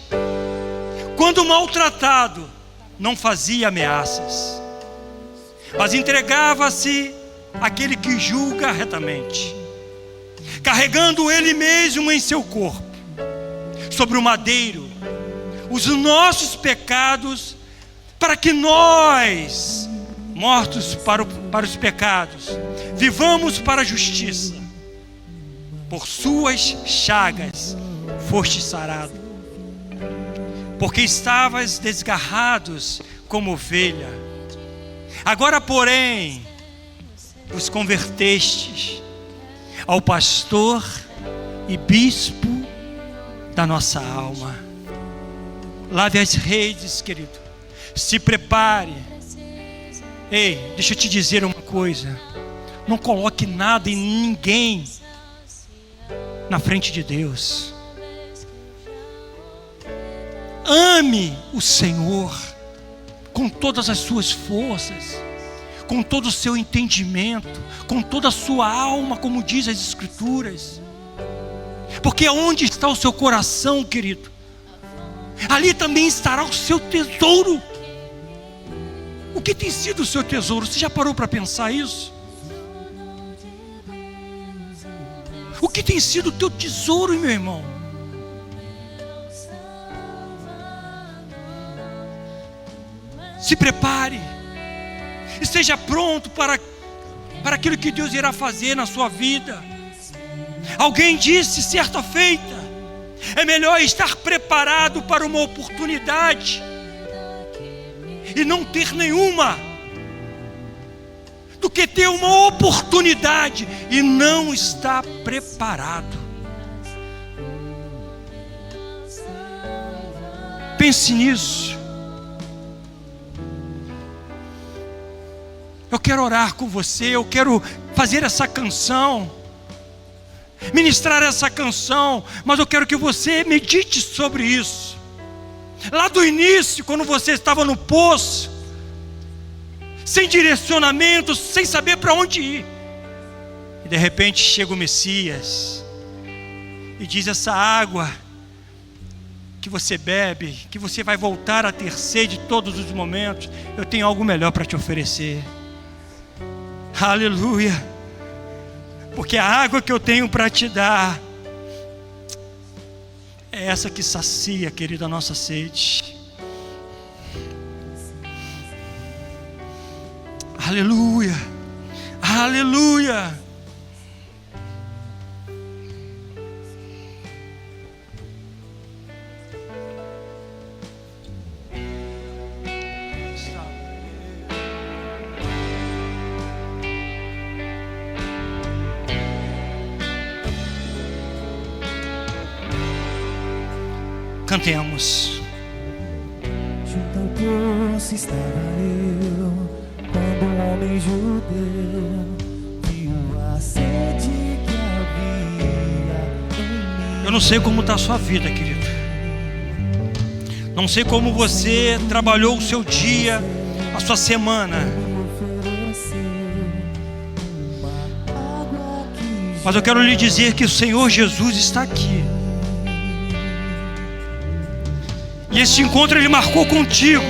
S1: quando maltratado, não fazia ameaças, mas entregava-se àquele que julga retamente, carregando ele mesmo em seu corpo, sobre o madeiro, os nossos pecados, para que nós, mortos para os pecados, vivamos para a justiça. Por suas chagas foste sarado, porque estavas desgarrados como ovelha. Agora, porém, vos convertestes ao pastor e bispo da nossa alma. Lave as redes, querido. Se prepare. Ei, deixa eu te dizer uma coisa. Não coloque nada e ninguém na frente de Deus. Ame o Senhor com todas as suas forças, com todo o seu entendimento, com toda a sua alma, como diz as Escrituras. Porque onde está o seu coração, querido, ali também estará o seu tesouro. O que tem sido o seu tesouro? Você já parou para pensar isso? O que tem sido o teu tesouro, meu irmão? Se prepare, esteja pronto para aquilo que Deus irá fazer na sua vida. Alguém disse certa feita: é melhor estar preparado para uma oportunidade e não ter nenhuma, do que ter uma oportunidade e não estar preparado. Pense nisso. Eu quero orar com você, eu quero fazer essa canção, ministrar essa canção, mas eu quero que você medite sobre isso. Lá do início, quando você estava no poço, sem direcionamento, sem saber para onde ir, e de repente chega o Messias e diz: essa água que você bebe, que você vai voltar a ter sede todos os momentos, eu tenho algo melhor para te oferecer. Aleluia. Porque a água que eu tenho para te dar é essa que sacia, querida, a nossa sede. Aleluia. Aleluia. Cantemos.
S4: Junto ao poço estava eu, quando um homem judeu viu a sede que havia em mim.
S1: Eu não sei como está a sua vida, querido. Não sei como você trabalhou o seu dia, a sua semana. Mas eu quero lhe dizer que o Senhor Jesus está aqui. E esse encontro Ele marcou contigo.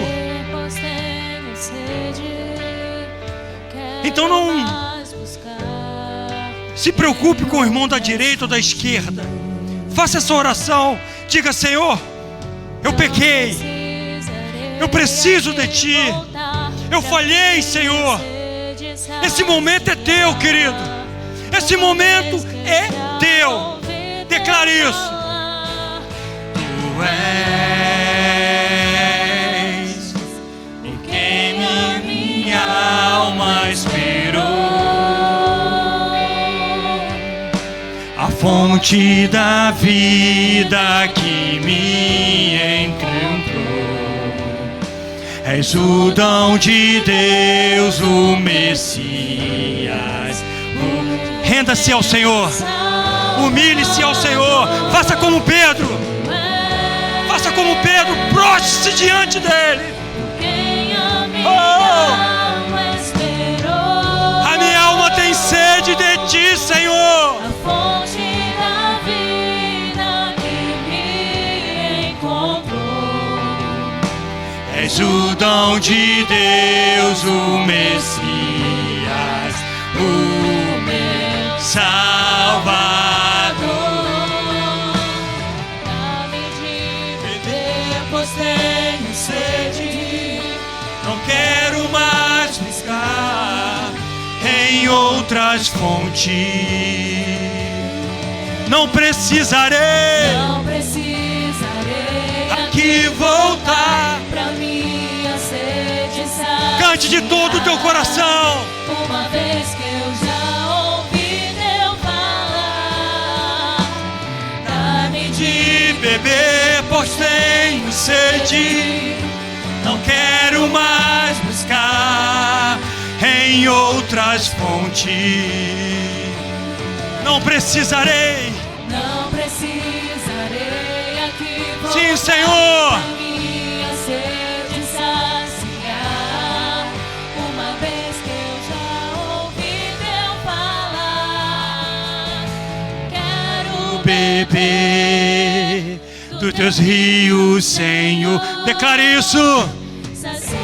S1: Então não se preocupe com o irmão da direita ou da esquerda. Faça essa oração. Diga: Senhor, eu pequei, eu preciso de Ti, eu falhei, Senhor. Esse momento é Teu, querido. Esse momento é Teu. Declare isso. Tu és em quem minha alma esperou, a fonte da vida que me encontrou. És o dom de Deus, o Messias. Renda-se ao Senhor, humilhe-se ao Senhor, faça como Pedro. Faça como Pedro, prostre-se diante dele. Oh! A minha alma tem sede de Ti, Senhor.
S3: A fonte da vida que me encontrou.
S1: És o dom de Deus, o Messias, o meu Salvador. Tenho sede, não quero mais buscar em outras fontes. Não precisarei aqui voltar
S3: pra minha sede saciar.
S1: Cante de todo o teu coração.
S3: Uma vez que eu já ouvi Teu falar, dá-me
S1: De beber, pois tenho sede, não quero mais buscar em outras fontes. Não precisarei
S3: aqui voltar.
S1: Sim, Senhor.
S3: Pra minha sede saciar. Uma vez que eu já ouvi Teu falar, quero
S1: beber dos Teus rios, Senhor. Declare isso.
S3: Sacia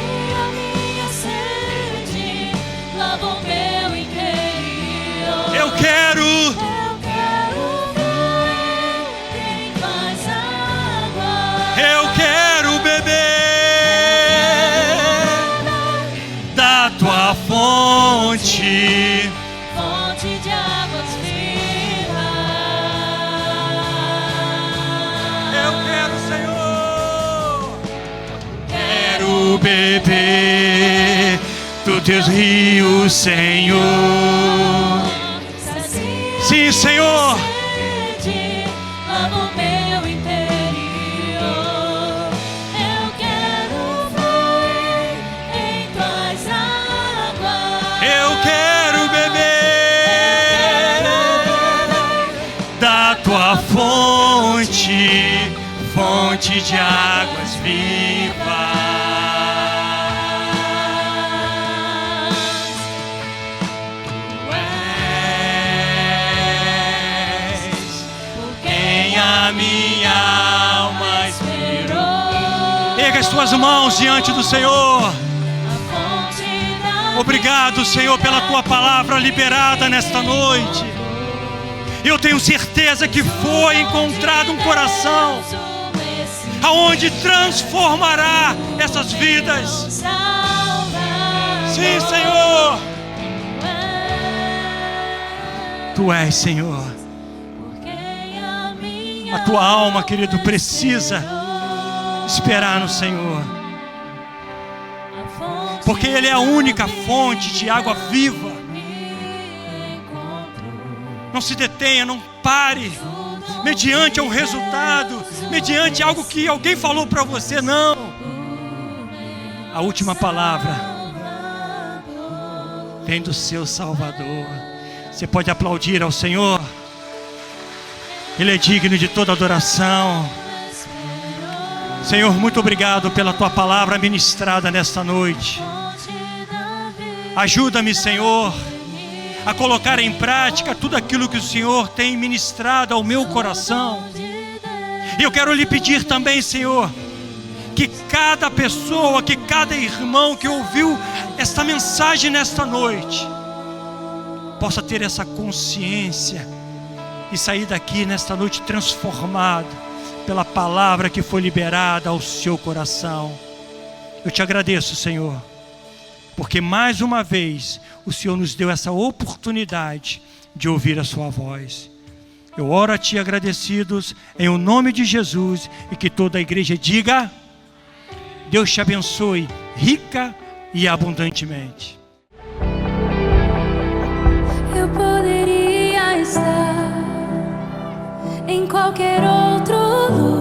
S3: minha sede, lava o meu interior.
S1: Eu quero
S3: fluir em mais água.
S1: Eu quero beber da Tua fonte.
S3: Fonte de águas vivas.
S1: Eu quero, Senhor. Quero beber dos Teus rios, Senhor. Sim, Senhor.
S3: Lava o meu interior. Eu
S1: fonte de águas vivas. A minha alma esperou. Erga as tuas mãos diante do Senhor. Obrigado, Senhor, pela tua palavra liberada nesta noite. Eu tenho certeza que foi encontrado um coração aonde transformará essas vidas. Sim, Senhor. Tu és, Senhor. A tua alma, querido, precisa esperar no Senhor, porque Ele é a única fonte de água viva. Não se detenha, não pare mediante um resultado, mediante algo que alguém falou para você. Não. A última palavra vem do seu Salvador. Você pode aplaudir ao Senhor. Ele é digno de toda adoração. Senhor, muito obrigado pela tua palavra ministrada nesta noite. Ajuda-me, Senhor, a colocar em prática tudo aquilo que o Senhor tem ministrado ao meu coração. E eu quero lhe pedir também, Senhor, que cada pessoa, que cada irmão que ouviu esta mensagem nesta noite possa ter essa consciência e sair daqui nesta noite transformado pela palavra que foi liberada ao seu coração. Eu te agradeço, Senhor, porque mais uma vez o Senhor nos deu essa oportunidade de ouvir a sua voz. Eu oro a ti agradecidos em o nome de Jesus, e que toda a igreja diga: Deus te abençoe rica e abundantemente.
S3: Eu poderia estar em qualquer outro lugar,